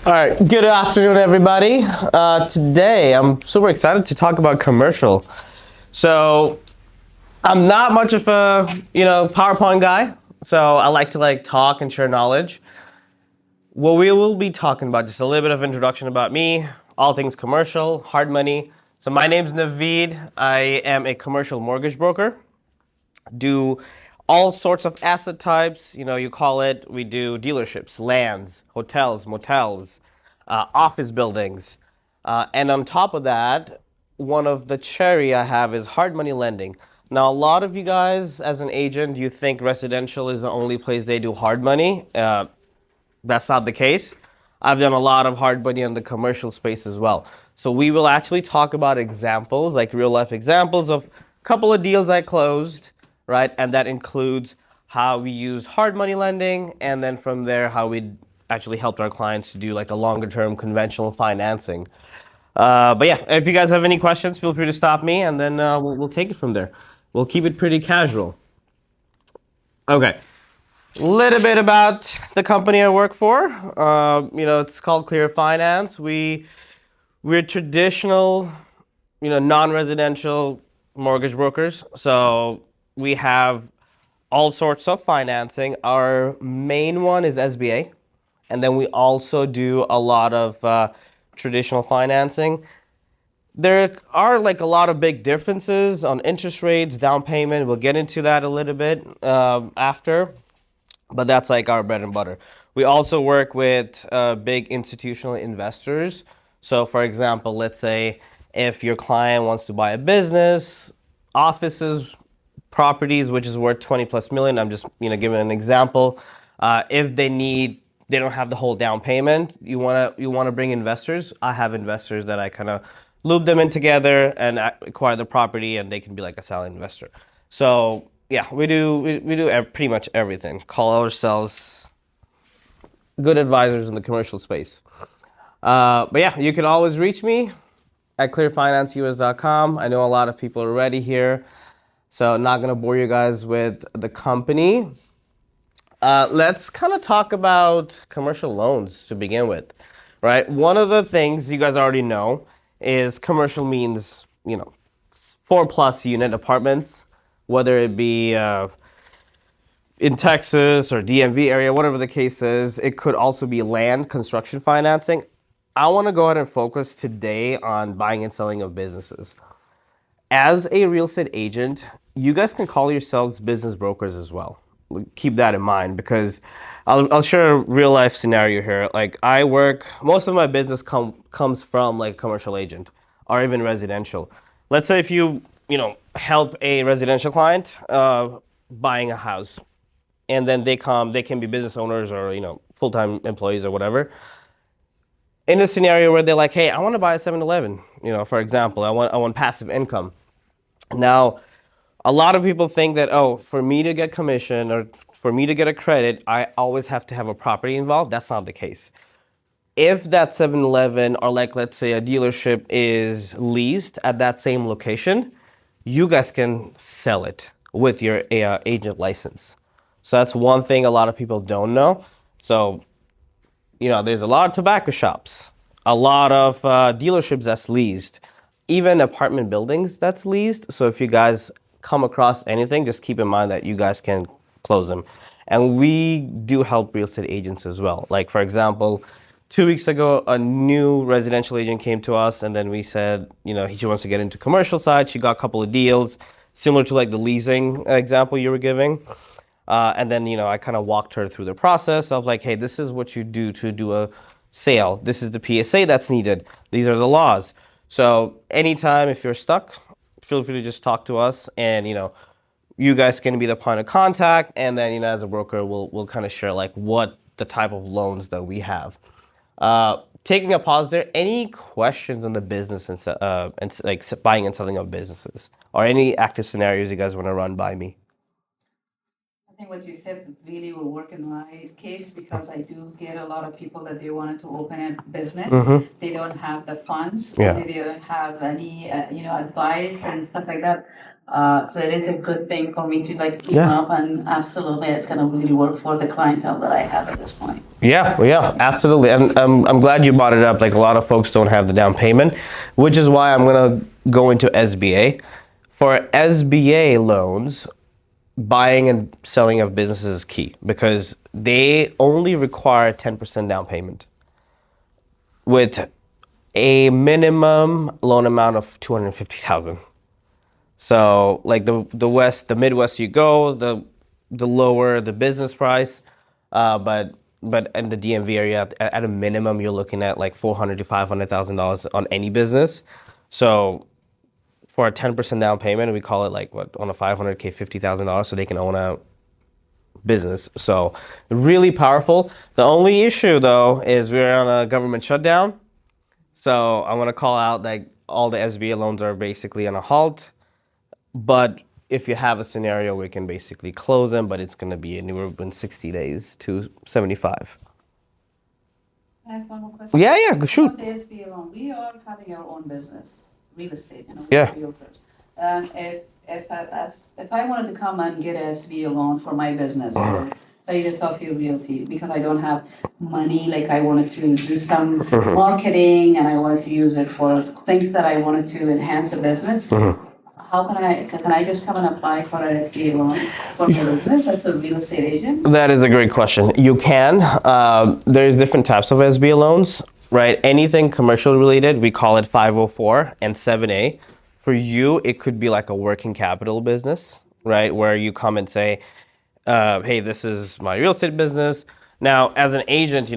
All right, good afternoon, everybody. Today, I'm super excited to talk about commercial. So, I'm not much of a, PowerPoint guy. So, I like to talk and share knowledge. What we will be talking about, just a little bit of introduction about me, all things commercial, hard money. So, my name's Naveed. I am a commercial mortgage broker. Do all sorts of asset types. You call it, we do dealerships, lands, hotels, motels, office buildings. And on top of that, one of the cherry I have is hard money lending. Now, a lot of you guys, as an agent, you think residential is the only place they do hard money. That's not the case. I've done a lot of hard money in the commercial space as well. So we will actually talk about examples, like real life examples of a couple of deals I closed, right? And that includes how we used hard money lending, and then from there, how we actually helped our clients to do like a longer term conventional financing. But yeah, if you guys have any questions, feel free to stop me, and then we'll take it from there. We'll keep it pretty casual. Okay. Little bit about the company I work for. It's called Clear Finance. We're traditional, non-residential mortgage brokers. So we have all sorts of financing. Our main one is SBA, and then we also do a lot of traditional financing. There are like a lot of big differences on interest rates, down payment. We'll get into that a little bit after. But that's like our bread and butter. We also work with big institutional investors. So for example, let's say if your client wants to buy a business, offices, properties, which is worth 20 plus million, I'm just giving an example. If they don't have the whole down payment, you wanna bring investors. I have investors that I kind of loop them in together and acquire the property, and they can be like a silent investor. So yeah, we do pretty much everything. Call ourselves good advisors in the commercial space. But yeah, you can always reach me at clearfinanceus.com. I know a lot of people are already here, so not gonna bore you guys with the company. Let's kind of talk about commercial loans to begin with, right? One of the things you guys already know is commercial means, 4+ unit apartments, whether it be in Texas or DMV area, whatever the case is. It could also be land construction financing. I want to go ahead and focus today on buying and selling of businesses. As a real estate agent, you guys can call yourselves business brokers as well. Keep that in mind, because I'll share a real life scenario here. Like most of my business comes from like commercial agent or even residential. Let's say if you help a residential client buying a house, and then they can be business owners or full-time employees or whatever. In a scenario where they're like, hey, I want to buy a 7-Eleven, for example, I want passive income. Now, a lot of people think that, for me to get commission or for me to get a credit, I always have to have a property involved. That's not the case. If that 7-Eleven or let's say a dealership is leased at that same location, you guys can sell it with your agent license. So that's one thing a lot of people don't know. So, there's a lot of tobacco shops, a lot of dealerships that's leased, even apartment buildings that's leased. So if you guys come across anything, just keep in mind that you guys can close them. And we do help real estate agents as well. Like, for example, 2 weeks ago, a new residential agent came to us, and then we said, she wants to get into commercial side. She got a couple of deals, similar to like the leasing example you were giving. And then, I kind of walked her through the process of like, hey, this is what you do to do a sale. This is the PSA that's needed. These are the laws. So anytime if you're stuck, feel free to just talk to us, and, you guys can be the point of contact. And then, as a broker, we'll kind of share like what the type of loans that we have. Taking a pause there, any questions on the business and like buying and selling of businesses, or any active scenarios you guys want to run by me? think what you said really will work in my case because I do get a lot of people that they wanted to open a business. They don't have the funds. Yeah. They don't have any, advice and stuff like that. So it is a good thing for me to like team Yeah. up, and absolutely, it's gonna really work for the clientele that I have at this point. Yeah, absolutely. And I'm glad you brought it up. Like a lot of folks don't have the down payment, which is why I'm going to go into SBA. For SBA loans, buying and selling of businesses is key because they only require 10% down payment with a minimum loan amount of 250,000. So like the Midwest you go, the lower the business price, but in the DMV area at a minimum you're looking at like $400,000 to $500,000 on any business. So for a 10% down payment, we call it like what on a 500K $50,000, so they can own a business. So really powerful. The only issue though is we're on a government shutdown. So I want to call out that all the SBA loans are basically on a halt. But if you have a scenario, we can basically close them, but it's going to be anywhere between 60 days to 75. Can I ask one more question? Yeah, shoot. On the SBA loan, we are having our own business, real estate, Yeah. realtors. If I wanted to come and get a SBA loan for my business, or Philadelphia Realty, because I don't have money, like I wanted to do some marketing and I wanted to use it for things that I wanted to enhance the business. How can I just come and apply for an SBA loan for my business as a real estate agent? That is a great question. You can. There's different types of SBA loans, right? Anything commercial related, we call it 504 and 7A. For you, it could be like a working capital business, right? Where you come and say, hey, this is my real estate business. Now, as an agent,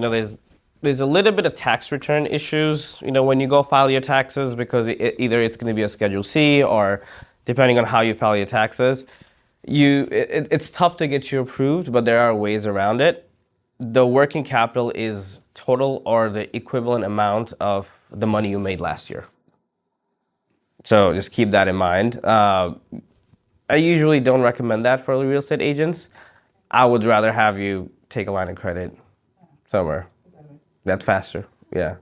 there's a little bit of tax return issues, when you go file your taxes, because either it's going to be a Schedule C or depending on how you file your taxes, it's tough to get you approved, but there are ways around it. The working capital is total or the equivalent amount of the money you made last year. So just keep that in mind. I usually don't recommend that for real estate agents. I would rather have you take a line of credit somewhere. That's faster. Yeah.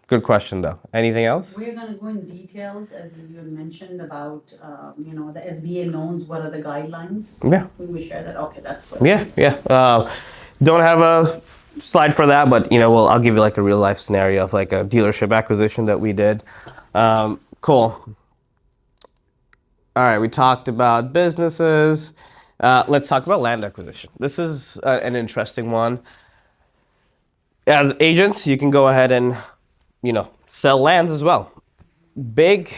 Good question though. Anything else? We're gonna go in details, as you had mentioned, about, the SBA loans, what are the guidelines? Yeah. We will share that, okay, that's what. Yeah. Don't have a slide for that, but I'll give you like a real life scenario of like a dealership acquisition that we did. Cool. All right, we talked about businesses. Let's talk about land acquisition. This is an interesting one. As agents, you can go ahead and, sell lands as well. Big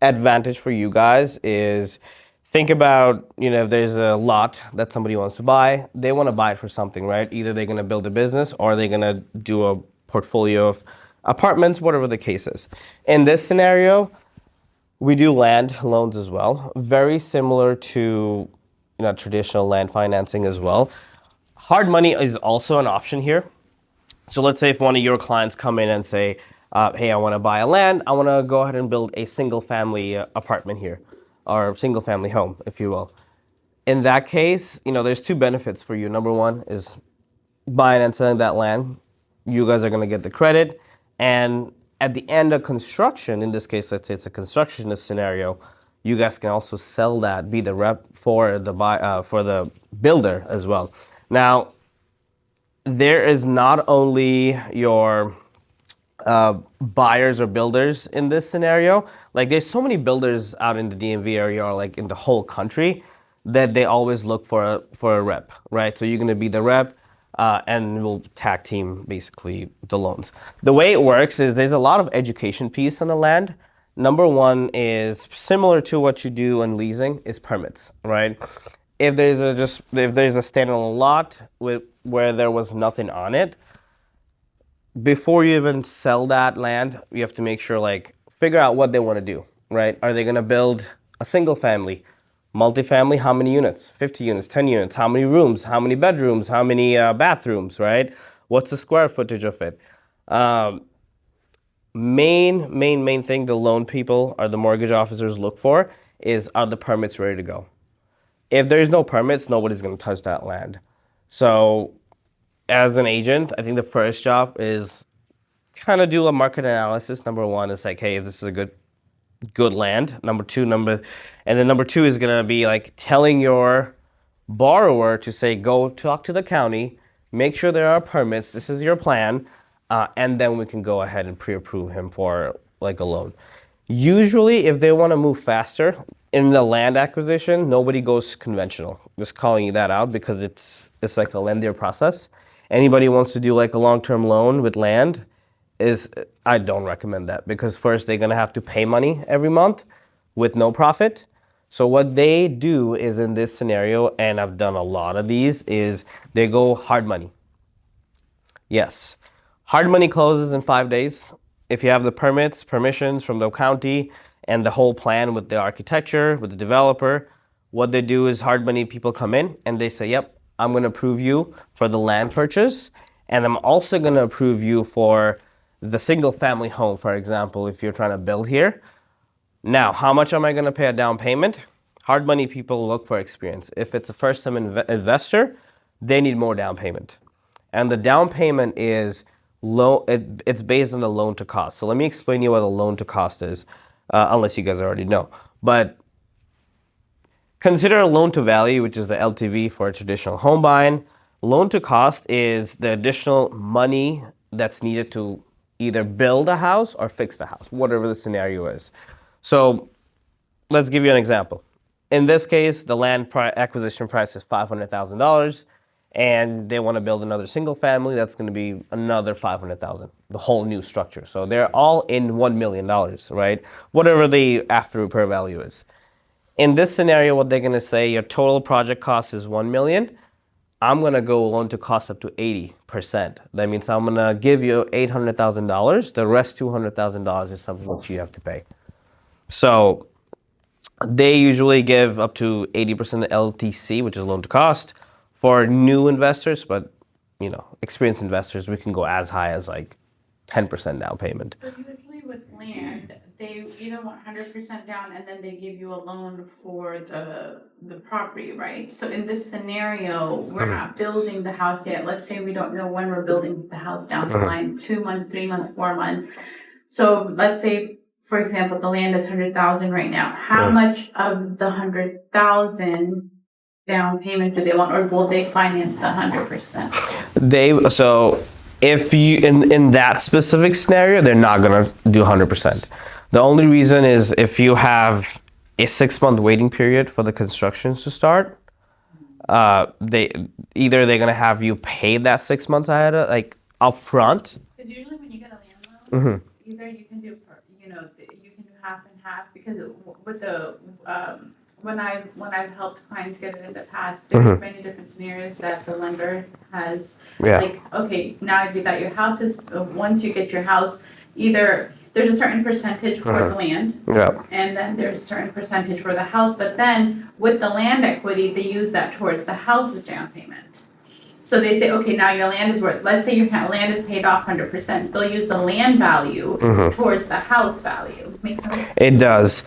advantage for you guys is think about, if there's a lot that somebody wants to buy, they want to buy it for something, right? Either they're going to build a business or they're going to do a portfolio of apartments, whatever the case is. In this scenario, we do land loans as well, very similar to traditional land financing as well. Hard money is also an option here. So let's say if one of your clients come in and say, hey, I want to buy a land, I want to go ahead and build a single family apartment here, or single family home, if you will. In that case, there's two benefits for you. Number one is buying and selling that land. You guys are going to get the credit, and at the end of construction, in this case, let's say it's a constructionist scenario, you guys can also sell that, be the rep for the builder as well. Now, there is not only your buyers or builders in this scenario. Like there's so many builders out in the DMV area or like in the whole country that they always look for a rep, right? So you're going to be the rep. And we'll tag team basically the loans. The way it works is there's a lot of education piece on the land. Number one is similar to what you do in leasing is permits, right? If there's a standalone lot where there was nothing on it, before you even sell that land, you have to make sure figure out what they want to do, right? Are they going to build a single family? Multifamily, how many units? 50 units, 10 units, how many rooms, how many bedrooms, how many bathrooms, right? What's the square footage of it? Main thing the loan people or the mortgage officers look for is, are the permits ready to go? If there's no permits, nobody's going to touch that land. So as an agent, I think the first job is kind of do a market analysis. Number one is like, hey, this is a good land. Number two is gonna be like telling your borrower to say, go talk to the county, make sure there are permits. This is your plan, and then we can go ahead and pre-approve him for like a loan. Usually, if they want to move faster in the land acquisition, nobody goes conventional. Just calling you that out because it's like a lengthier process. Anybody wants to do like a long-term loan with land, I don't recommend that because first they're gonna have to pay money every month with no profit. So what they do is in this scenario, and I've done a lot of these, is they go hard money. Yes, hard money closes in 5 days. If you have the permissions from the county, and the whole plan with the architecture, with the developer, what they do is hard money people come in and they say, yep, I'm gonna approve you for the land purchase, and I'm also gonna approve you for the single family home, for example, if you're trying to build here. Now, how much am I going to pay a down payment? Hard money people look for experience. If it's a first-time investor, they need more down payment. And the down payment is low. It's based on the loan to cost. So let me explain to you what a loan to cost is, unless you guys already know. But consider a loan to value, which is the LTV for a traditional home buying. Loan to cost is the additional money that's needed to either build a house or fix the house, whatever the scenario is. So let's give you an example. In this case, the land acquisition price is $500,000, and they want to build another single family. That's going to be another $500,000, the whole new structure. So they're all in $1 million, right? Whatever the after repair value is. In this scenario, what they're going to say, your total project cost is $1 million. I'm going to go loan to cost up to 80%. That means I'm going to give you $800,000. The rest $200,000 is something that you have to pay. So they usually give up to 80% LTC, which is loan to cost, for new investors. But experienced investors, we can go as high as like 10% down payment. So usually with land, they either want 100% down and then they give you a loan for the property, right? So in this scenario, we're not building the house yet. Let's say we don't know when we're building the house down the line, 2 months, 3 months, 4 months. So let's say, for example, the land is 100,000 right now. How much of the 100,000 down payment do they want, or will they finance the 100%? So if you in that specific scenario, they're not gonna do 100%. The only reason is if you have a 6-month waiting period for the constructions to start, they're gonna have you pay that 6 months ahead, like upfront. Because usually when you get a land loan, either you can do you can do half and half, because with the when I've helped clients get it in the past, there's many different scenarios that the lender has. Like, okay, now you got your houses. Once you get your house, either there's a certain percentage for the land, and then there's a certain percentage for the house. But then with the land equity, they use that towards the house's down payment. So they say, okay, now your land is worth, let's say your land is paid off 100%. They'll use the land value towards the house value. Makes sense? It does.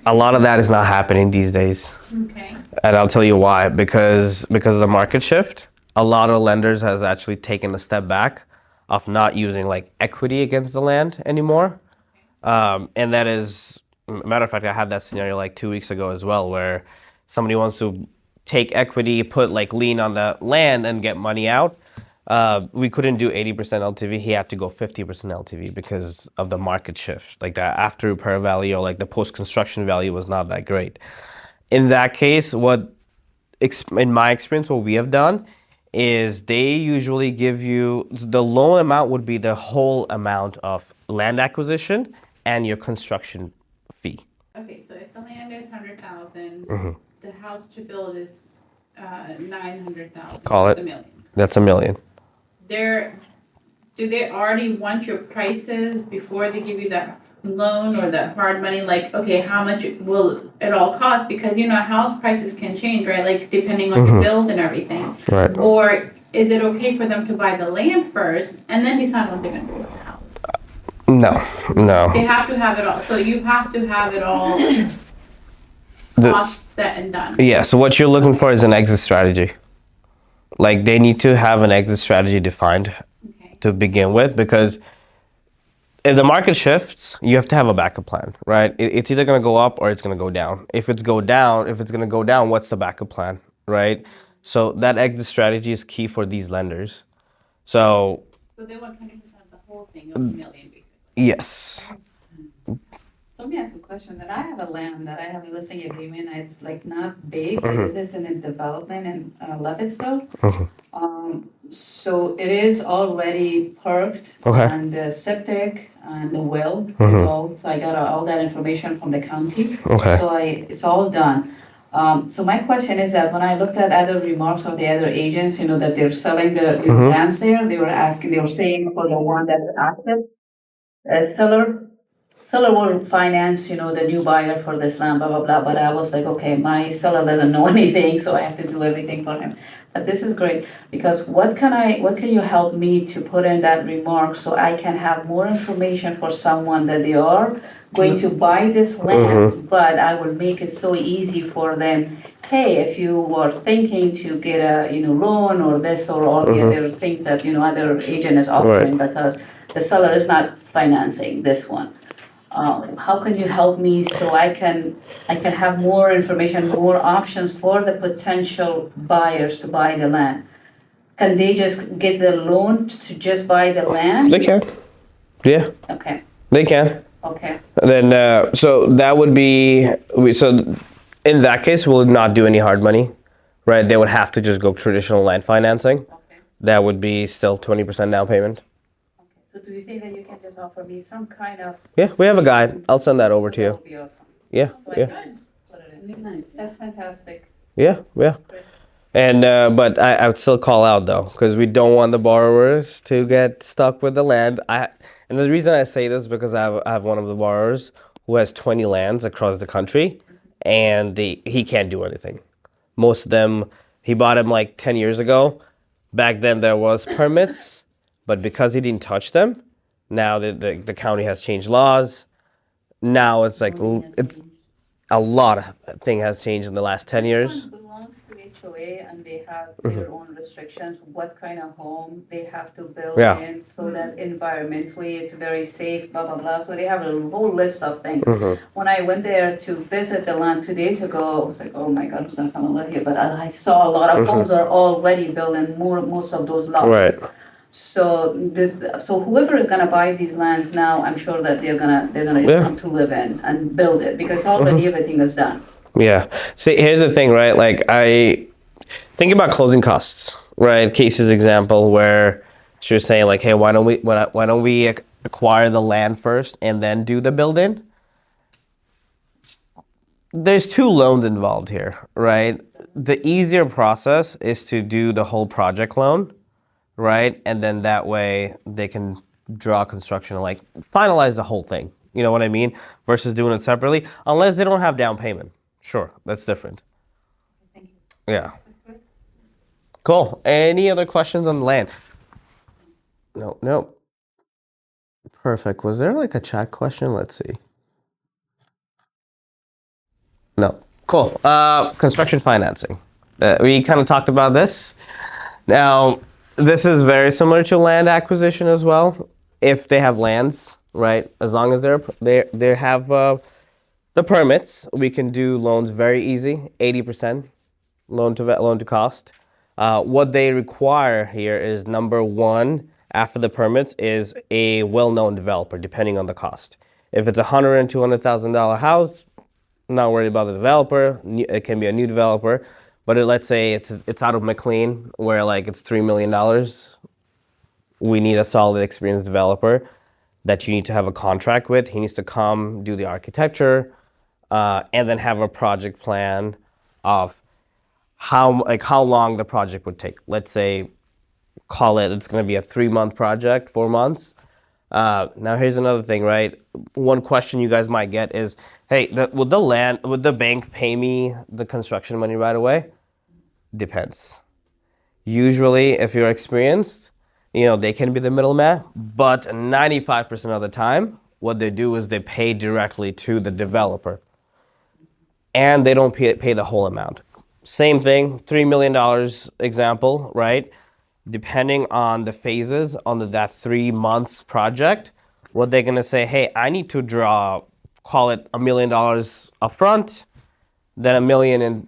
A lot of that is not happening these days. Okay. And I'll tell you why. Because of the market shift, a lot of lenders has actually taken a step back of not using like equity against the land anymore. And that is, matter of fact, I had that scenario like 2 weeks ago as well, where somebody wants to take equity, put like lien on the land and get money out. We couldn't do 80% LTV. He had to go 50% LTV because of the market shift. Like the after repair value or like the post-construction value was not that great. In that case, in my experience, what we have done is they usually give you, the loan amount would be the whole amount of land acquisition and your construction fee. Okay, so if the land is 100,000, the house to build is 900,000. Call it. $1 million. That's $1 million. Do they already want your prices before they give you that loan or that hard money? Like, okay, how much will it all cost? Because house prices can change, right? Like depending on the build and everything. Right. Or is it okay for them to buy the land first and then decide what they're gonna do with the house? No. They have to have it all. So you have to have it all cost set and done. Yeah, so what you're looking for is an exit strategy. Like they need to have an exit strategy defined to begin with, because if the market shifts, you have to have a backup plan, right? It's either going to go up or it's going to go down. If it's going to go down, what's the backup plan, right? So that exit strategy is key for these lenders. So they want 20% of the whole thing of a million, basically. yes. So let me ask you a question. That I have a land that I have a listing agreement. It's like not big. I did this in a development in Leavittsville. So it is already perked, Okay. and the septic and the well is all. So I got all that information from the county. Okay. So it's all done. So my question is that when I looked at other remarks of the other agents, that they're selling the lands there, they were saying for the one that's active, seller will finance, the new buyer for this land, blah, blah, blah. But I was like, okay, my seller doesn't know anything, so I have to do everything for him. But this is great, because what can you help me to put in that remark so I can have more information for someone that they are going to buy this land, but I will make it so easy for them. Hey, if you were thinking to get a, loan or this or all the other things that, other agent is offering, because the seller is not financing this one. How can you help me so I can have more information, more options for the potential buyers to buy the land? Can they just get the loan to just buy the land? They can. Yeah, Okay, they can. okay, Then, so that would be, so in that case, we'll not do any hard money, right? They would have to just go traditional land financing. okay. That would be still 20% down payment. So do you think that you can just offer me some kind of? Yeah, we have a guide. I'll send that over to That you. would be awesome. Yeah, So I yeah, can put it in. Nice. That's fantastic. yeah, yeah. Great. And, but I would still call out though, because we don't want the borrowers to get stuck with the land. And the reason I say this is because I have one of the borrowers who has 20 lands across the country, and he can't do anything. Most of them, he bought them like 10 years ago. Back then there was permits, but because he didn't touch them, now the county has changed laws. Now it's like it's a lot of thing has changed in the last 10 years. This one belongs to HOA, and they have their own restrictions, what kind of home they have to build Yeah. in, so that environmentally it's very safe, blah, blah, blah. So they have a whole list of things. When I went there to visit the land 2 days ago, I was like, oh my God, who's gonna come and live here? But I saw a lot of homes are already built in most of those lots. Right. So whoever is gonna buy these lands now, I'm sure that they're gonna Yeah. come to live in and build it, because already everything is done. Yeah. See, here's the thing, right? Like I think about closing costs, right? Cases example where she was saying like, hey, why don't we acquire the land first and then do the build-in? There's two loans involved here, right? The easier process is to do the whole project loan, right? And then that way they can draw construction and like finalize the whole thing. You know what I mean? Versus doing it separately, unless they don't have down payment. Sure, that's different. Thank you. Yeah. Cool. Any other questions on land? No. Perfect. Was there like a chat question? Let's see. No. Cool. Construction financing. We kind of talked about this. Now, this is very similar to land acquisition as well. If they have lands, right? As long as they have the permits, we can do loans very easy, 80% loan to cost. What they require here is number one, after the permits, is a well-known developer, depending on the cost. If it's $100,000 and $200,000 house, not worried about the developer. It can be a new developer, but let's say it's out of McLean, where like it's $3 million. We need a solid, experienced developer that you need to have a contract with. He needs to come do the architecture, and then have a project plan of how long the project would take. Let's say, call it's going to be a 3-month project, 4 months. Now here's another thing, right? One question you guys might get is, hey, would the bank pay me the construction money right away? Depends. Usually, if you're experienced, they can be the middleman, but 95% of the time, what they do is they pay directly to the developer. and they don't pay the whole amount. Same thing, $3 million example, right? Depending on the phases on that 3 months project, what they're gonna say, hey, I need to draw, call it $1 million upfront, then $1 million in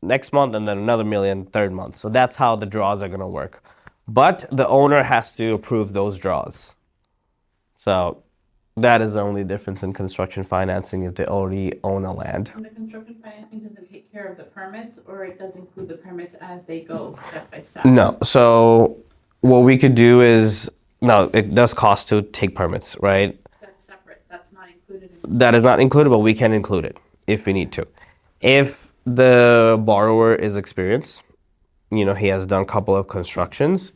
next month, and then another $1 million third month. So that's how the draws are gonna work. But the owner has to approve those draws. So that is the only difference in construction financing if they already own a land. And the construction financing doesn't take care of the permits, or it does include the permits as they go step by step? No. So what we could do is, no, it does cost to take permits, right? That's separate, that's not included in. That is not included, but we can include it if we need to. If the borrower is experienced, he has done a couple of constructions,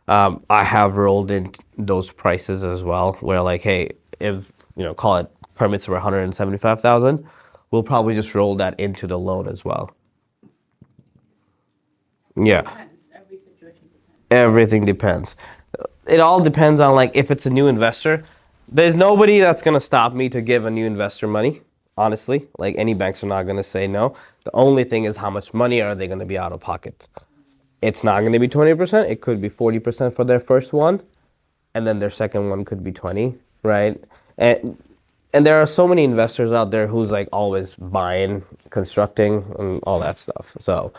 I have rolled in those prices as well, where like, hey, if, call it permits were 175,000, we'll probably just roll that into the loan as well. Yeah. Depends, every situation depends. Everything depends. It all depends on like if it's a new investor. There's nobody that's gonna stop me to give a new investor money. Honestly, like any banks are not gonna say no. The only thing is how much money are they gonna be out of pocket. It's not gonna be 20%. It could be 40% for their first one, and then their second one could be 20, right? And there are so many investors out there who's like always buying, constructing, and all that stuff. So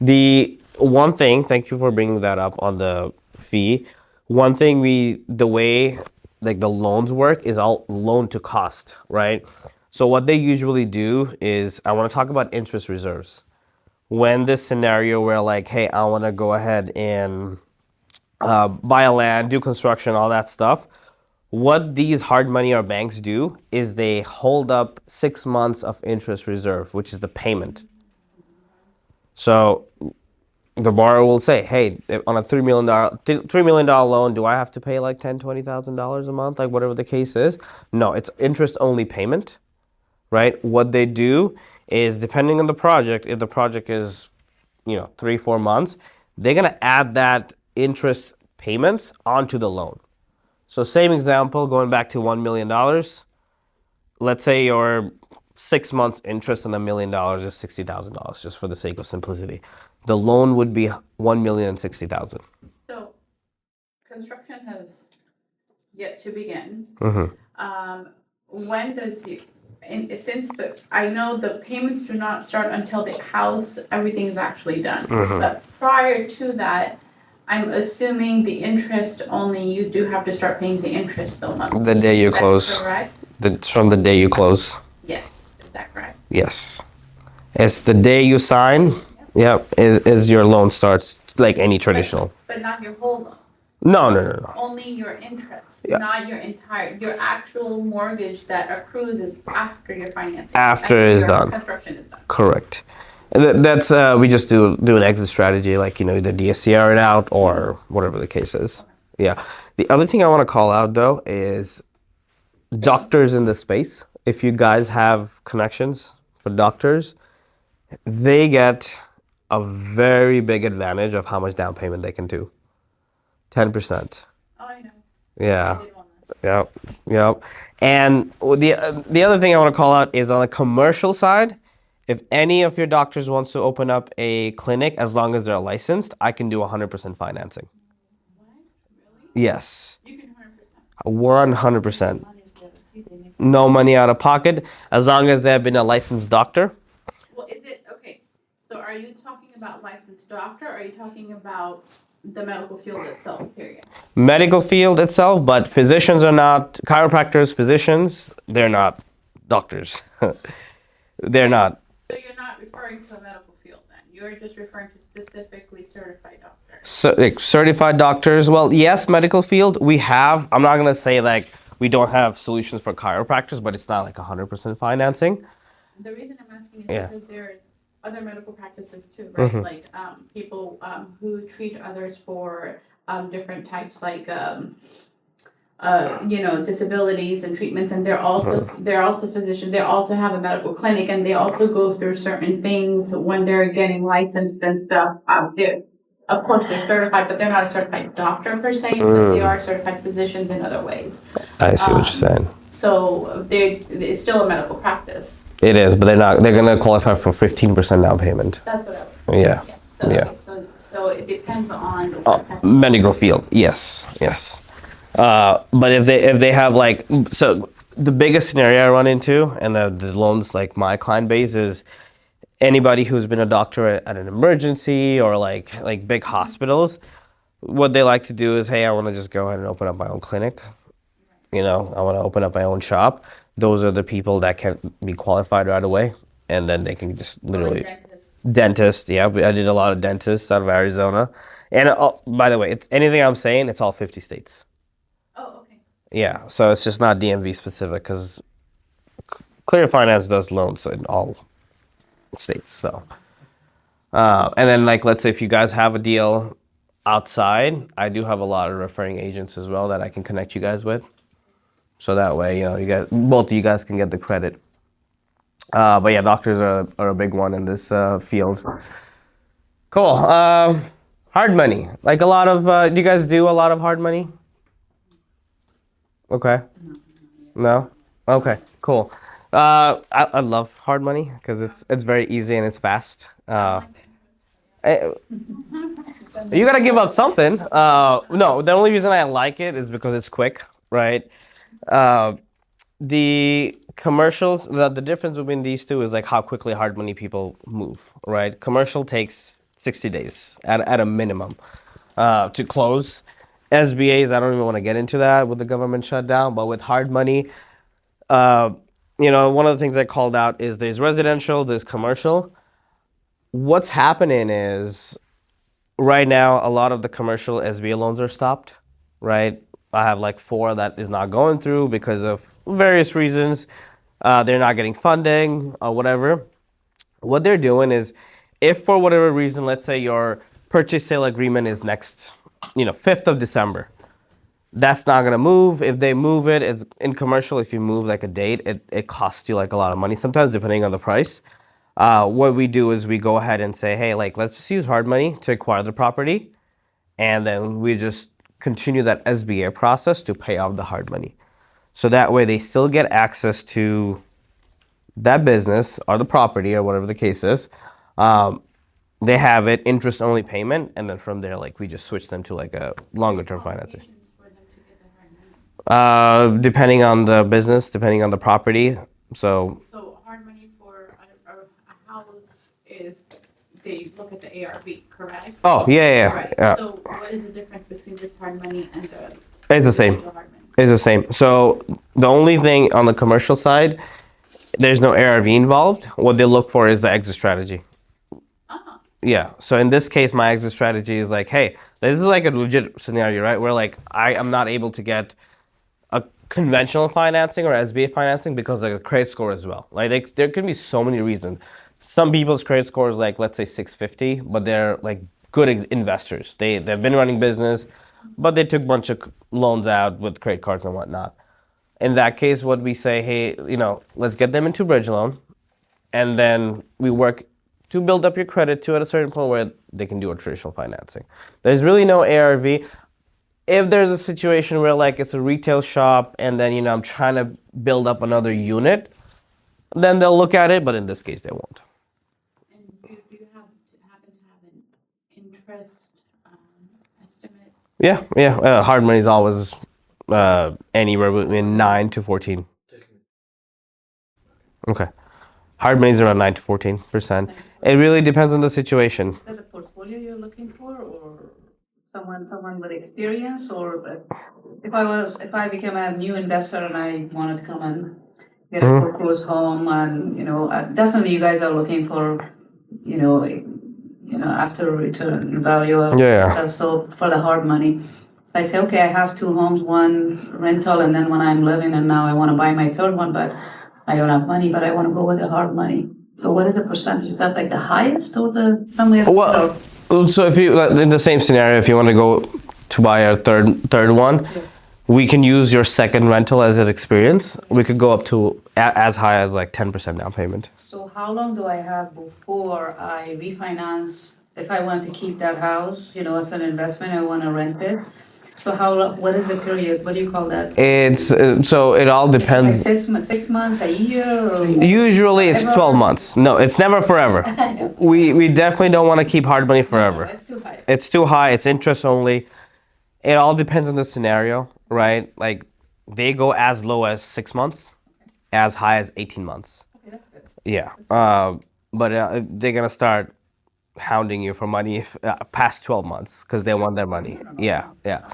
the one thing, thank you for bringing that up on the fee. One thing the way like the loans work is all loan to cost, right? So what they usually do is, I want to talk about interest reserves. When this scenario where like, hey, I want to go ahead and buy a land, do construction, all that stuff. What these hard money or banks do is they hold up 6 months of interest reserve, which is the payment. So the borrower will say, hey, on a $3 million loan, do I have to pay like $10,000, $20,000 a month, like whatever the case is? No, it's interest only payment, right? What they do is, depending on the project, if the project is, 3-4 months, they're gonna add that interest payments onto the loan. So same example, going back to $1 million. Let's say your 6 months interest on $1 million is $60,000, just for the sake of simplicity. The loan would be $1,060,000. So, construction has yet to begin. When does you, I know the payments do not start until the house, everything is actually done. But prior to that, I'm assuming the interest only, you do have to start paying the interest though monthly. The day you close. Is that correct? From the day you close. Yes, is that correct? Yes. It's the day you sign, is your loan starts, like any traditional. But not your whole loan. No. Only your interest, not your actual mortgage that accrues is after your financing. After it is your done. Construction is done. Correct. And that's, we just do an exit strategy, like, either DSCR it out or whatever the case is. Yeah. The other thing I want to call out, though, is doctors in the space. If you guys have connections for doctors, they get a very big advantage of how much down payment they can do. 10%. Oh, I know. Yeah. I did one last. Yep. And the other thing I want to call out is on the commercial side. If any of your doctors wants to open up a clinic, as long as they're licensed, I can do 100% financing. What? Really? Yes. You can 100%. 100%. No money out of pocket, as long as they have been a licensed doctor. Well, is it, okay, so are you talking about licensed doctor, or are you talking about the medical field itself, period? Medical field itself, but physicians are not, chiropractors, physicians, they're not doctors. They're not. So you're not referring to a medical field then? You're just referring to specifically certified doctors? So, like, certified doctors, well, yes, medical field, we have. I'm not going to say like we don't have solutions for chiropractors, but it's not like 100% financing. The reason I'm asking is Yeah. because there's other medical practices too, right? Like people who treat others for different types, like disabilities and treatments, and they're also physicians. They also have a medical clinic, and they also go through certain things when they're getting licensed and stuff. Of course, they're certified, but they're not a certified doctor per se, but they are certified physicians in other ways. I see what you're saying. So it's still a medical practice. It is, but they're gonna qualify for 15% down payment. That's what I was. Yeah. So, Yeah. okay, so it depends on. Medical field, yes, yes. But if they have like, so the biggest scenario I run into, and the loans like my client base is anybody who's been a doctor at an emergency or like big hospitals. What they like to do is, hey, I want to just go ahead and open up my own clinic. You know, I want to open up my own shop. Those are the people that can be qualified right away, and then they can just literally. Dentist, yeah, I did a lot of dentists out of Arizona, and by the way, it's anything I'm saying, it's all 50 states. Oh, okay. Yeah, so it's just not DMV specific because Clear Finance does loans in all states. So, and then like let's say if you guys have a deal outside, I do have a lot of referring agents as well that I can connect you guys with. So that way, you know, you guys, both of you guys can get the credit. But yeah, doctors are a big one in this field. Cool. Hard money. Like a lot of, do you guys do a lot of hard money? Okay. No? Okay, cool. I love hard money because it's very easy and it's fast. You gotta give up something. No, the only reason I like it is because it's quick, right? The commercials, the difference between these two is like how quickly hard money people move, right? Commercial takes 60 days at a minimum to close. SBAs, I don't even want to get into that with the government shutdown, but with hard money, you know, one of the things I called out is there's residential, there's commercial. What's happening is right now, a lot of the commercial SBA loans are stopped, right? I have like 4 that is not going through because of various reasons. They're not getting funding or whatever. What they're doing is, if for whatever reason, let's say your purchase sale agreement is next, 5th of December, that's not gonna move. If they move it, it's in commercial. If you move like a date, it costs you like a lot of money sometimes, depending on the price. What we do is we go ahead and say, hey, like let's just use hard money to acquire the property, and then we just continue that SBA process to pay off the hard money. So that way they still get access to that business or the property or whatever the case is. They have it interest only payment, and then from there, like we just switch them to like a longer term financing. Depending on the business, depending on the property. So Hard money for a house is, they look at the ARV, correct? oh yeah. Right, Yeah. so what is the difference between this hard money and the? It's the same. residential hard money? It's the same. So the only thing on the commercial side, there's no ARV involved. What they look for is the exit strategy. Uh-huh. Yeah. So in this case, my exit strategy is like, hey, this is like a legit scenario, right? Where like I am not able to get a conventional financing or SBA financing because of a credit score as well. Like there can be so many reasons. Some people's credit score is like, let's say 650, but they're like good investors. They've been running business, but they took a bunch of loans out with credit cards and whatnot. In that case, what we say, hey, let's get them into bridge loan, and then we work to build up your credit to at a certain point where they can do a traditional financing. There's really no ARV. If there's a situation where like it's a retail shop and then I'm trying to build up another unit, then they'll look at it, but in this case they won't. And do you happen to have an interest estimate? Yeah. Hard money is always anywhere between 9 to 14. Okay. Hard money is around 9 to 14%. It really depends on the situation. Is that a portfolio you're looking for, or someone with experience, or if I became a new investor and I wanted to come and get a foreclosed home, and definitely you guys are looking for, after return value of stuff. So for the hard money, I say, okay, I have 2 homes, one rental, and then when I'm living, and now I want to buy my third one, but I don't have money, but I want to go with the hard money. So what is the percentage? Is that like the highest or the family? Well, so if you in the same scenario, if you want to go to buy a third one, we can use your second rental as an experience. We could go up to as high as like 10% down payment. So how long do I have before I refinance? If I want to keep that house, as an investment, I want to rent it. So what is the period? What do you call that? It's so it all Like depends. 6 months, a year? Or Usually it's 12 months. No, it's never forever. We definitely don't want to keep hard money forever. It's too high. It's too high. It's interest only. It all depends on the scenario, right? Like they go as low as 6 months, as high as 18 months. Okay, that's good. Yeah. But they're gonna start hounding you for money if, past 12 months because they want their money. Yeah, yeah.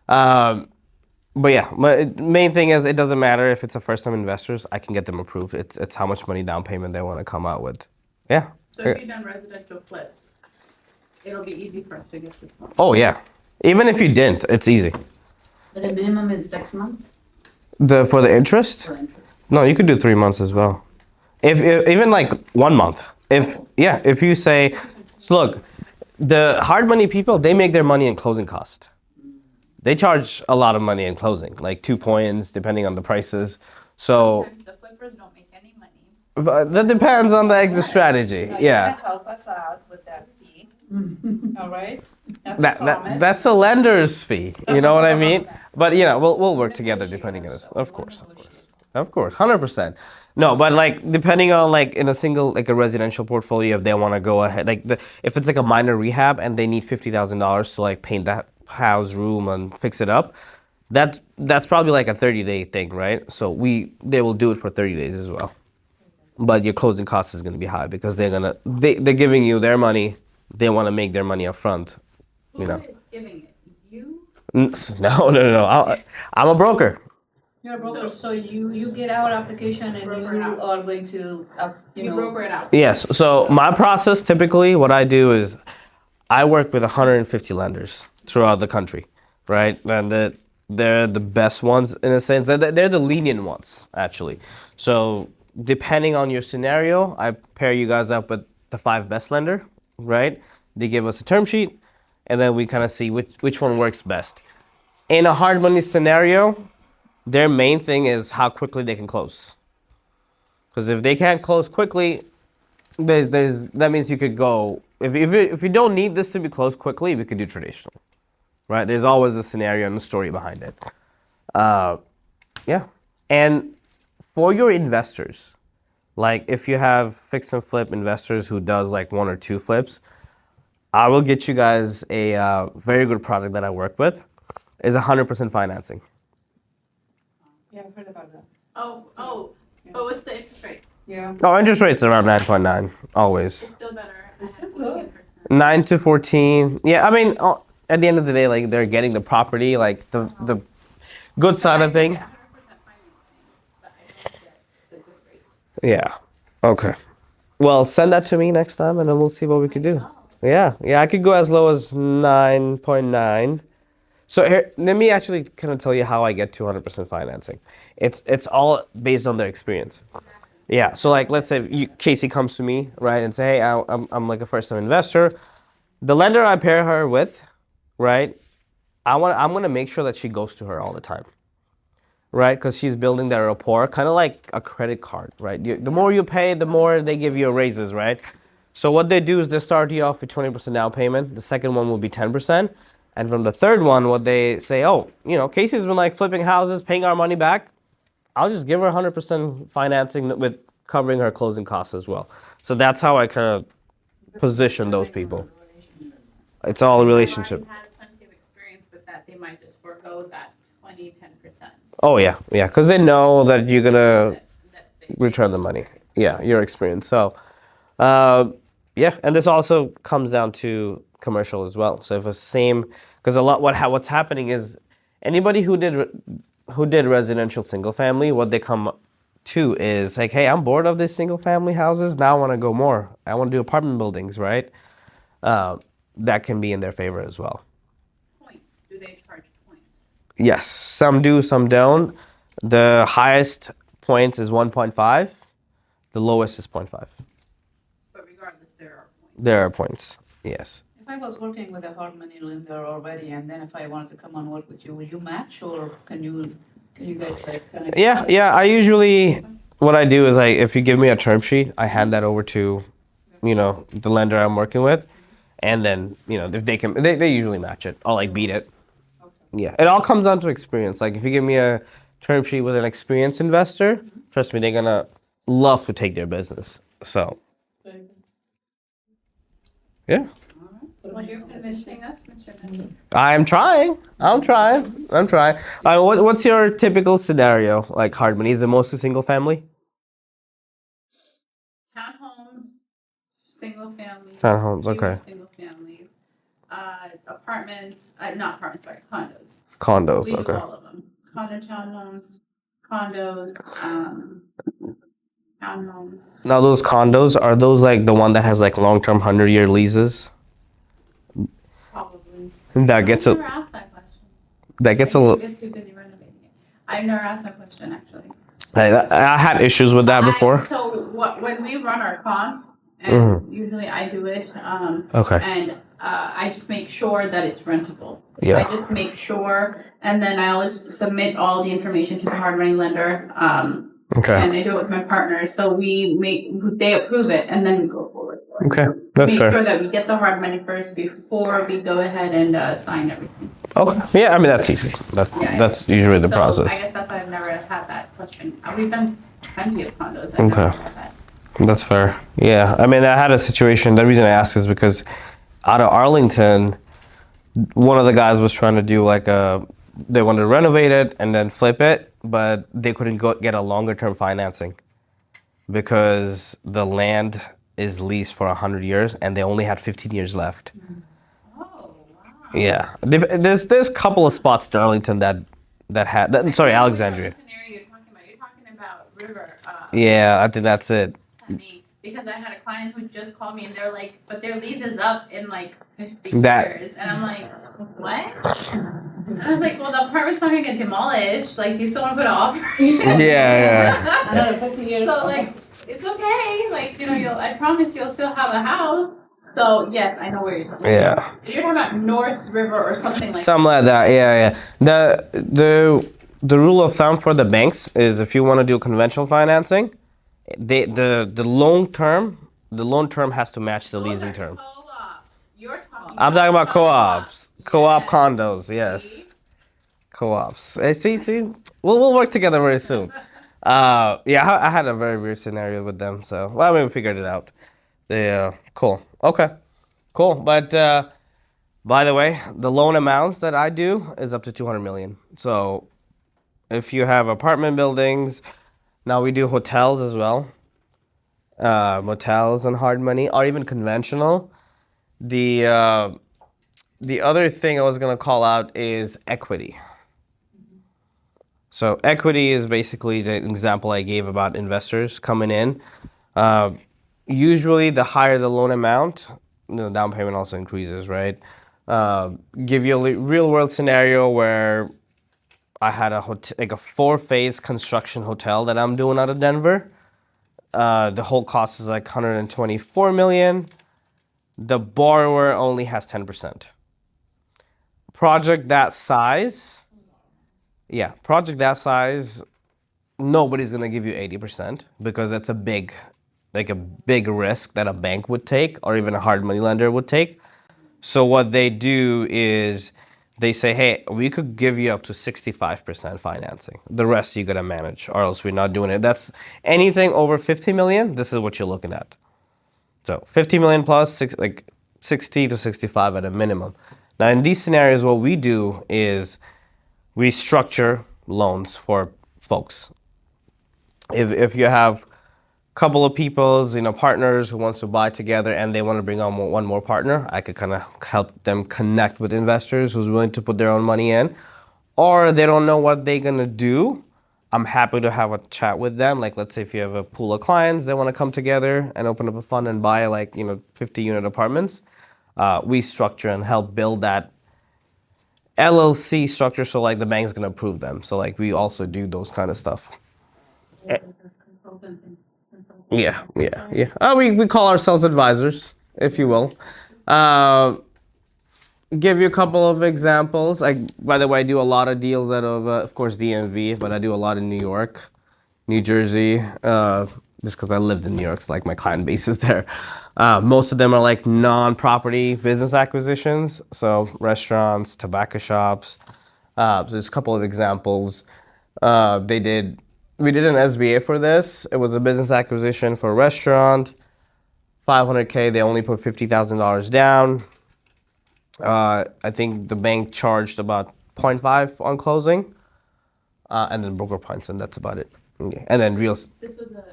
But yeah, main thing is it doesn't matter if it's a first-time investors. I can get them approved. It's how much money down payment they want to come out with. Yeah. So if you've done residential flips, it'll be easy for us to get this one. Oh yeah. Even if you didn't, it's easy. But the minimum is 6 months For the interest? for interest. No, you could do 3 months as well. If even like 1 month. If you say, so look, the hard money people, they make their money in closing cost. They charge a lot of money in closing, like 2 points, depending on the prices. So Sometimes the flippers don't make any money. that depends on the exit strategy. Yeah, Help us out with that fee. All right? that's a lender's fee. You know what I mean? But you know, we'll work together depending on this. Of course, 100%. No, but like depending on like in a single like a residential portfolio, if they want to go ahead, like if it's like a minor rehab and they need $50,000 to like paint that house room and fix it up, that's probably like a 30-day thing, right? So they will do it for 30 days as well. But your closing cost is going to be high because they're giving you their money. They want to make their money up front, you know. Who is giving it? You? No. I'm a broker. You're a broker, so you get our application and Broker it you out. are going to, You broker it out. Yes. So my process typically, what I do is I work with 150 lenders throughout the country, right? And they're the best ones in a sense. They're the lenient ones, actually. So depending on your scenario, I pair you guys up with the 5 best lender, right? They give us a term sheet, and then we kind of see which one works best. In a hard money scenario, their main thing is how quickly they can close. Because if they can't close quickly, that means you could go. If you don't need this to be closed quickly, we could do traditional, right? There's always a scenario and a story behind it. Yeah, and for your investors, like if you have fix and flip investors who does like 1 or 2 flips, I will get you guys a very good product that I work with. Is 100% financing. Yeah, I've heard about that. But what's the interest rate? Yeah. Oh, interest rates around 9.9 always. Still better. It's still good. 9 to 14. Yeah, I mean, at the end of the day, like they're getting the property, like the good side of thing. 100% financing, but I don't get the good rate. Yeah. Okay. Well, send that to me next time, and then we'll see what we can do. Yeah. I could go as low as 9.9. So here, let me actually kind of tell you how I get 200% financing. It's all based on their experience. Yeah. So like, let's say Casey comes to me, right, and say, hey, I'm like a first-time investor. The lender I pair her with, right, I'm gonna make sure that she goes to her all the time, right? Because she's building that rapport, kind of like a credit card, right? The more you pay, the more they give you raises, right? So what they do is they start you off with 20% down payment. The second one will be 10%. And from the third one, what they say, oh, you know, Casey's been like flipping houses, paying our money back. I'll just give her 100% financing with covering her closing costs as well. So that's how I kind of position those people. It's all a relationship. They've already had plenty of experience with that. They might just forego that 10%. Oh yeah, because they know that you're gonna That they return the money. Yeah, your experience. So, yeah, and this also comes down to commercial as well. So if it's same, because what's happening is anybody who did residential single family, what they come to is like, hey, I'm bored of these single family houses. Now I want to go more. I want to do apartment buildings, right? That can be in their favor as well. Points. Do they charge points? Yes, some do, some don't. The highest points is 1.5. The lowest is 0.5. But regardless, there are points. There are points. Yes. If I was working with a hard money lender already, and then if I wanted to come on work with you, would you match, or can you guys like kind of? Yeah. I usually, what I do is if you give me a term sheet, I hand that over to, the lender I'm working with, and then if they usually match it. I'll beat it. Yeah, it all comes down to experience. Like if you give me a term sheet with an experienced investor, trust me, they're gonna love to take their business. So yeah, Well, you're convincing us, Mr. Mentor. I'm trying. I'm trying. I'm trying. What's your typical scenario? Like hard money? Is it mostly single family? Townhomes, single families. Townhomes, fewer okay. Single families, apartments, not apartments, sorry, condos. Condos, We do okay. all of them. Townhomes, condos, townhomes. Now those condos, are those like the one that has like long-term 100-year leases? Probably. That gets I've never a asked that question. that gets a I little. guess too busy renovating it. I've never asked that question actually. I had issues with that before. So when we run our costs, and usually I do it, Okay. and I just make sure that it's rentable. Yeah. I just make sure, and then I always submit all the information to the hard money lender. Okay. And I do it with my partners, so they approve it, and then we go forward. Okay, that's Make fair. sure that we get the hard money first before we go ahead and sign everything. Okay. Yeah, I mean that's easy. That's usually the So process. I guess that's why I've never had that question. We've done plenty of condos. I've Okay. never had that. That's fair. Yeah, I mean I had a situation. The reason I asked is because out of Arlington, one of the guys was trying to do like they wanted to renovate it and then flip it, but they couldn't get a longer term financing because the land is leased for 100 years and they only had 15 years left. Oh, wow. Yeah, there's a couple of spots in Arlington that had that. Sorry, Alexandria. What area you're talking about River. Yeah, I think that's it. Because I had a client who just called me and they're like, but their lease is up in like 50 That- years. And I'm like, what? And I was like, well, the apartment's not gonna get demolished. Like, you still wanna put an offer? Yeah, Another 50 years. So like, it's okay. Like, I promise you'll still have a house. So yes, I know where you're talking yeah. about. You're talking about North River or something like Something like that. Yeah. The rule of thumb for the banks is if you want to do conventional financing, the loan term has to match the Those leasing are term. Co-ops. You're talking I'm talking about co-ops, co-op Yes. condos. Yes, See? co-ops. See, we'll work together very soon. Yeah, I had a very weird scenario with them, so well, we figured it out. Cool. Okay, cool. But by the way, the loan amounts that I do is up to 200 million. So if you have apartment buildings, now we do hotels as well, motels and hard money, or even conventional. The other thing I was gonna call out is equity. So equity is basically the example I gave about investors coming in. Usually, the higher the loan amount, the down payment also increases, right? Give you a real world scenario where I had like a 4-phase construction hotel that I'm doing out of Denver. The whole cost is like 124 million. The borrower only has 10%. Project that size, nobody's gonna give you 80% because that's a big risk that a bank would take or even a hard money lender would take. So what they do is they say, hey, we could give you up to 65% financing. The rest you gotta manage, or else we're not doing it. That's anything over 50 million. This is what you're looking at. So 50 million plus 60 to 65 at a minimum. Now in these scenarios, what we do is we structure loans for folks. If you have a couple of people's, partners who wants to buy together and they want to bring on one more partner, I could kind of help them connect with investors who's willing to put their own money in, or they don't know what they're gonna do. I'm happy to have a chat with them. Like, let's say if you have a pool of clients, they want to come together and open up a fund and buy 50-unit apartments. We structure and help build that LLC structure so the bank's gonna approve them. So we also do those kind of stuff. Yeah. We call ourselves advisors, if you will. Give you a couple of examples. By the way, I do a lot of deals out of course, DMV, but I do a lot in New York, New Jersey, just because I lived in New York, so my client base is there. Most of them are non-property business acquisitions, so restaurants, tobacco shops, So there's a couple of examples. We did an SBA for this. It was a business acquisition for a restaurant. $500K. They only put $50,000 down. I think the bank charged about 0.5 on closing, and then broker points, and that's about it. Okay. And then real. This was a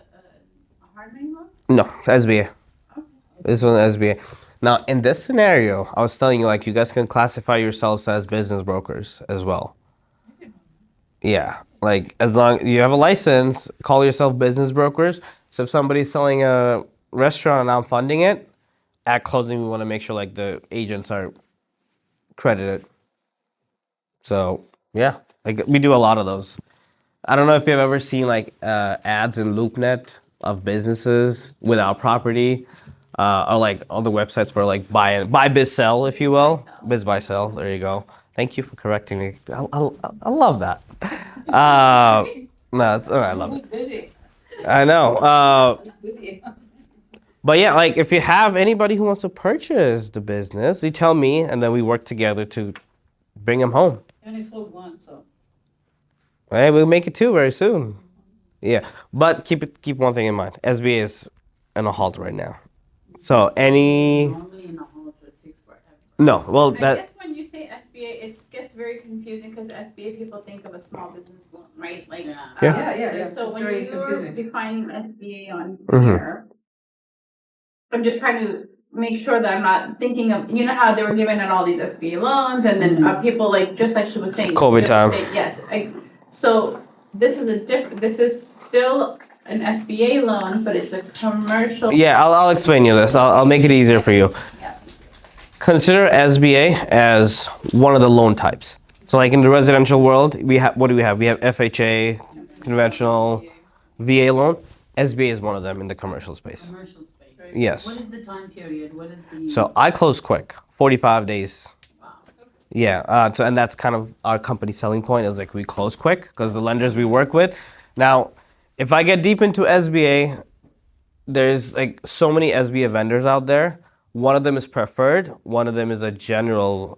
hard money loan? No, SBA. This was an SBA. Now, in this scenario, I was telling you, like, you guys can classify yourselves as business brokers as well. Yeah, like, as long you have a license, call yourself business brokers. So if somebody's selling a restaurant and I'm funding it, at closing, we want to make sure, like, the agents are credited. So, yeah, like, we do a lot of those. I don't know if you've ever seen, like, ads in LoopNet of businesses without property. Or like all the websites where like buy, biz, sell, if you will. Biz, buy, sell. There you go. Thank you for correcting me. I love that. No, I love it. I know. But yeah, like if you have anybody who wants to purchase the business, you tell me, and then we work together to bring them home. I only sold one, so. Right, we'll make it two very soon. Yeah, but keep one thing in mind. SBA is in a halt right now. So Normally in a halt, it takes forever. no, well I guess when you say SBA, it gets very confusing because SBA people think of a small business loan, right? Like, Yeah. So It's when very you're confusing. defining SBA on Mhm. here, I'm just trying to make sure that I'm not thinking of, you know how they were giving out all these SBA loans and then people like, just like she was saying. COVID time. Yes, so this is still an SBA loan, but it's a commercial. Yeah, I'll explain you this. I'll make it easier for you. Yeah. Consider SBA as one of the loan types. So like in the residential world, what do we have? We have FHA, conventional, VA loan. SBA is one of them in the commercial space. Commercial space. Yes. What is the time period? What is the? So I close quick, 45 days. Yeah, and that's kind of our company selling point is like we close quick because the lenders we work with. Now, if I get deep into SBA, there's like so many SBA vendors out there. One of them is preferred. One of them is a general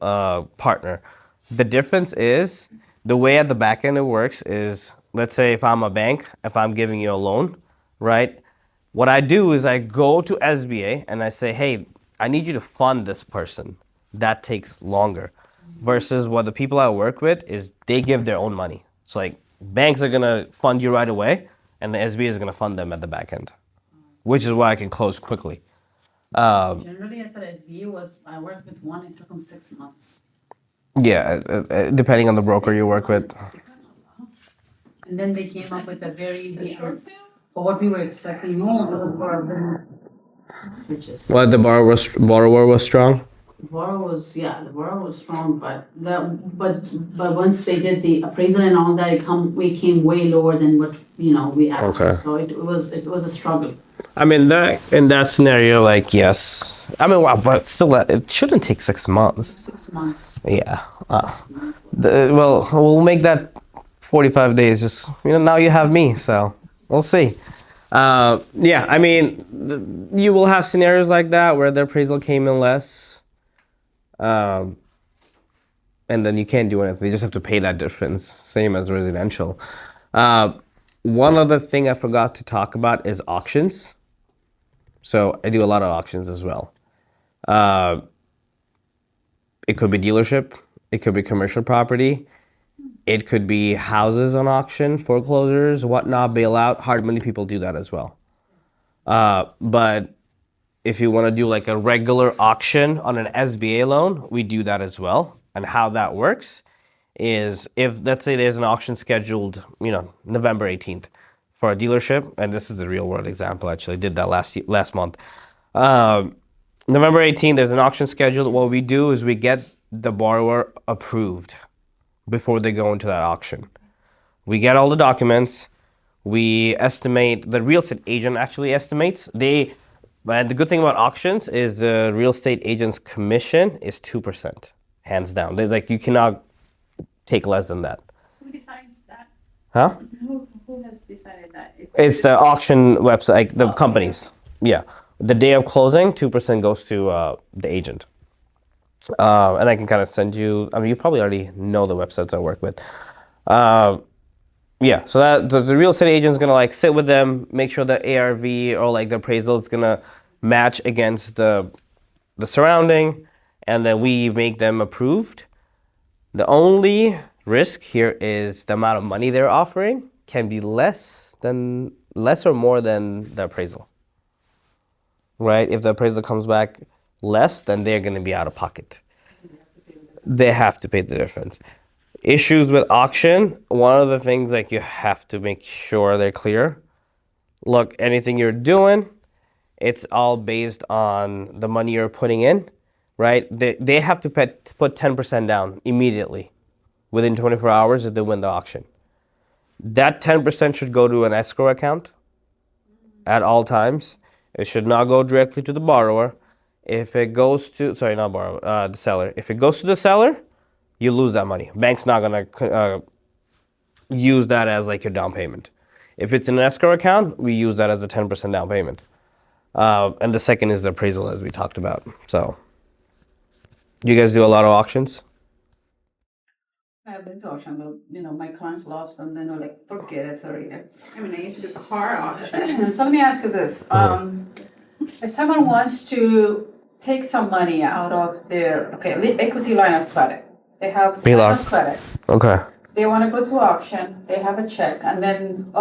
partner. The difference is the way at the back end it works is, let's say if I'm a bank, if I'm giving you a loan, right? What I do is I go to SBA and I say, hey, I need you to fund this person. That takes longer. Versus what the people I work with is they give their own money. So like banks are gonna fund you right away and the SBA is gonna fund them at the back end, which is why I can close quickly. Generally, I thought SBA was, I worked with one, it took them 6 months. Yeah, depending on the broker you work with. 6 months. And then they came up with a very, for what we were expecting, no, it was for the, which is. Well, the borrower was strong. The borrower was strong, but once they did the appraisal and all that, we came way lower than what, we asked. Okay. So it was a struggle. I mean, in that scenario, like, yes. I mean, wow, but still, it shouldn't take 6 months. 6 months. Yeah. 6 months. Well, we'll make that 45 days. Just, now you have me, so we'll see. Yeah, I mean, you will have scenarios like that where the appraisal came in less. And then you can't do anything. You just have to pay that difference, same as residential. One other thing I forgot to talk about is auctions. So I do a lot of auctions as well. It could be dealership. It could be commercial property. It could be houses on auction, foreclosures, whatnot, bailout. Hardly many people do that as well. But if you want to do like a regular auction on an SBA loan, we do that as well. And how that works is if, let's say there's an auction scheduled, November 18th for a dealership, and this is a real world example, actually, I did that last month. November 18th, there's an auction scheduled. What we do is we get the borrower approved before they go into that auction. We get all the documents. We estimate, the real estate agent actually estimates. And the good thing about auctions is the real estate agent's commission is 2%, hands down. You cannot take less than that. Who decides that? Huh? Who has decided that? It's the auction website, like the companies. Yeah. The day of closing, 2% goes to the agent. And I can kind of send you. I mean, you probably already know the websites I work with. Uh, yeah, so that the real estate agent is gonna like sit with them, make sure the ARV or like the appraisal is gonna match against the surrounding, and then we make them approved. The only risk here is the amount of money they're offering can be less or more than the appraisal. Right? If the appraisal comes back less, then they're going to be out of pocket. They have to pay the difference. Issues with auction, one of the things like you have to make sure they're clear. Look, anything you're doing, it's all based on the money you're putting in, right? They have to put 10% down immediately within 24 hours if they win the auction. That 10% should go to an escrow account at all times. It should not go directly to the borrower. If it goes to, sorry, not borrower, the seller. If it goes to the seller, you lose that money. Bank's not gonna use that as like your down payment. If it's in an escrow account, we use that as a 10% down payment. And the second is the appraisal, as we talked about. So, you guys do a lot of auctions? I've been to auction, but my clients lost and then they're like, forget it, sorry. I mean, I used to do car auction. So let me ask you this. If someone wants to take some money out of their equity line of credit, they have line of credit. Okay. They want to go to auction, they have a check, and then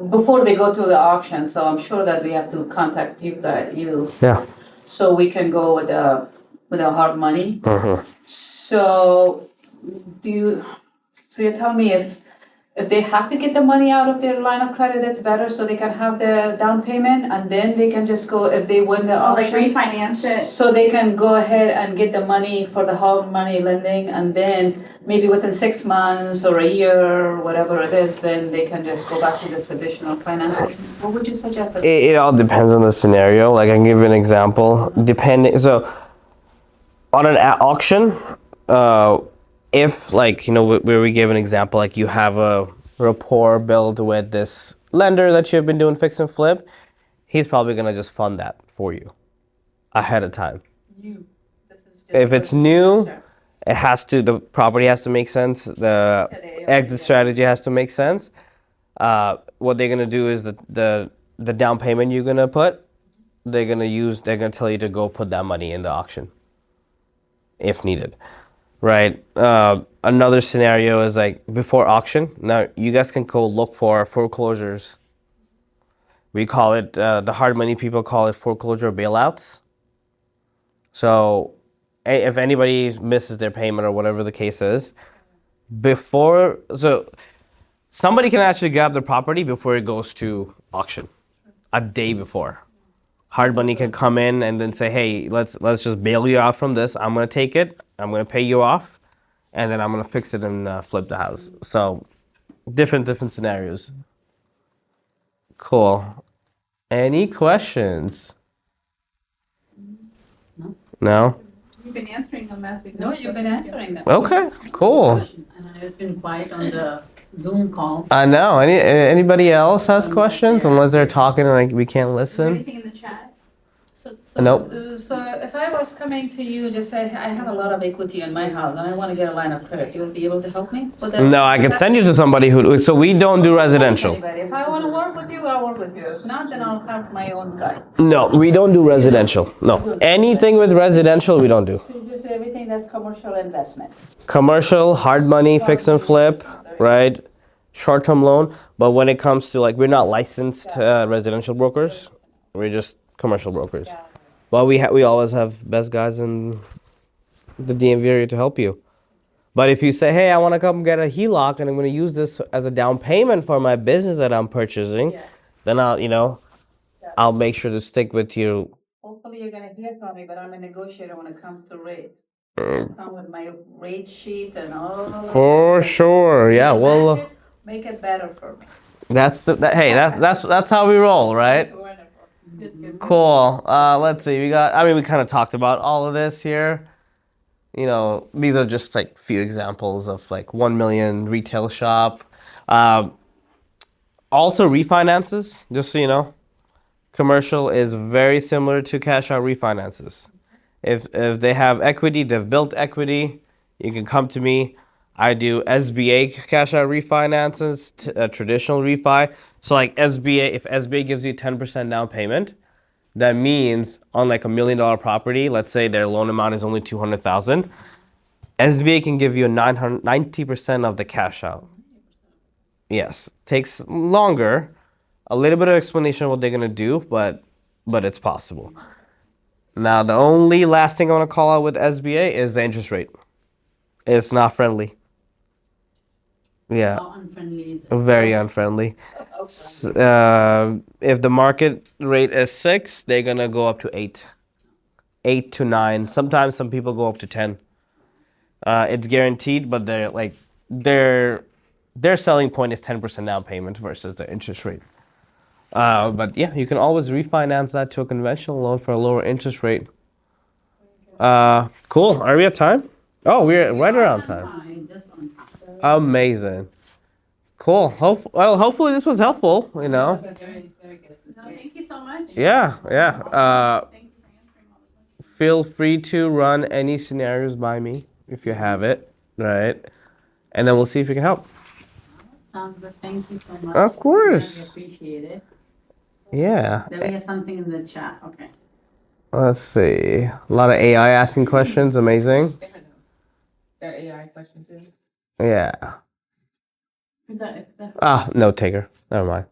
before they go to the auction, so I'm sure that we have to contact you Yeah. so we can go with the hard money. So you tell me if they have to get the money out of their line of credit, it's better so they can have the down payment and then they can just go if they win the Like auction. refinance it. So they can go ahead and get the money for the hard money lending and then maybe within 6 months or a year or whatever it is, then they can just go back to the traditional financing. What would you suggest? It all depends on the scenario. Like I can give you an example. So on an auction, if like where we gave an example, like you have a rapport built with this lender that you've been doing fix and flip, he's probably gonna just fund that for you ahead of time. If it's new, the property has to make sense. The exit strategy has to make sense. What they're gonna do is the down payment you're gonna put, they're gonna tell you to go put that money in the auction if needed. Right. Another scenario is like before auction. Now you guys can go look for foreclosures. We call it the hard money people call it foreclosure bailouts. So if anybody misses their payment or whatever the case is, somebody can actually grab the property before it goes to auction, a day before. Hard money can come in and then say, hey, let's just bail you out from this. I'm gonna take it. I'm gonna pay you off, and then I'm gonna fix it and flip the house. So, different scenarios. Cool. Any questions? No? You've been answering them as we go. No, you've been answering them. Okay. Cool. It's been quiet on the Zoom call. I know. Anybody else has questions? Unless they're talking and like we can't Is there listen. anything in the chat? Nope. So if I was coming to you to say, I have a lot of equity in my house and I want to get a line of credit, you will be able to help me with that? No, I can send you to somebody who. So we don't do residential. If I want to work with you, I'll work with you. If not, then I'll have my own guy. No, we don't do residential. No, anything with residential we don't do. So you just do everything that's commercial investment. Commercial, hard money, fix and flip, right? Short-term loan. But when it comes to like, we're not licensed residential brokers. We're just commercial brokers. But we always have best guys in the DMV area to help you. But if you say, hey, I want to come get a HELOC and I'm going to use this as a down payment for my business that I'm purchasing, then I'll make sure to stick with you. Hopefully you're gonna hear from me, but I'm a negotiator when it comes to rate. I'll come with my rate sheet and all. For sure, yeah. Well, Make it better for me. That's how we roll, right? It's wonderful. Good. Cool. Let's see. We kind of talked about all of this here. These are just like few examples of like 1 million retail shop. Also refinances, just so you know. Commercial is very similar to cash out refinances. If they have equity, they've built equity, you can come to me. I do SBA cash out refinances, traditional refi. So like SBA, if SBA gives you 10% down payment, that means on like $1 million property, let's say their loan amount is only 200,000, SBA can give you 90% of the cash out. Yes, takes longer, a little bit of explanation of what they're gonna do, but it's possible. Now the only last thing I want to call out with SBA is the interest rate. It's not friendly. Yeah, How unfriendly is it? very unfriendly. If the market rate is 6, they're gonna go up to 8, 8 to 9. Sometimes some people go up to 10. It's guaranteed, but their selling point is 10% down payment versus the interest rate. But yeah, you can always refinance that to a conventional loan for a lower interest rate. Cool. Are we at time? Oh, we're right around time. Fine, just on time. Amazing. Cool. Hopefully this was helpful. You know. Very, very good. No, thank you so much. Yeah. Thank you for answering all the questions. Feel free to run any scenarios by me if you have it, right? And then we'll see if we can help. Sounds good. Thank you so much. Of course. Really appreciate it. Yeah. Then we have something in the chat. Okay. Let's see. A lot of AI asking questions. Amazing. Is that AI question too? Yeah. Is that? Note taker. Never mind.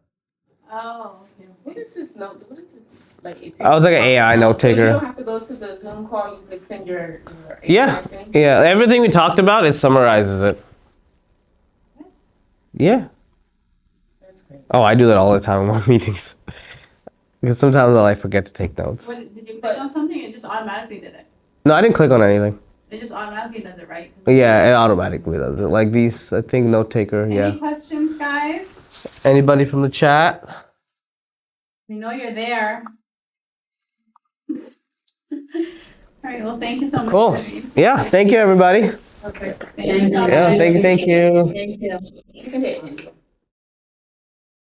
Oh, okay. What is this note? What is it? Like, if I was like an AI note So you taker. don't have to go to the Zoom call. You could send your AI Yeah. thing? Yeah. Everything we talked about, it summarizes it. Yeah. That's great. Oh, I do that all the time in my meetings. Because sometimes I forget to take notes. What, did you click on something? It just automatically did it. No, I didn't click on anything. It just automatically does it, right? Yeah, it automatically does it. Like these, I think note taker. Yeah. Any questions, guys? Anybody from the chat? We know you're there. All right. Well, thank you so much. Cool. Vivian. Yeah. Thank you, everybody. Okay. Thank you so Yeah. much. Thank you. Thank you. You can hit me.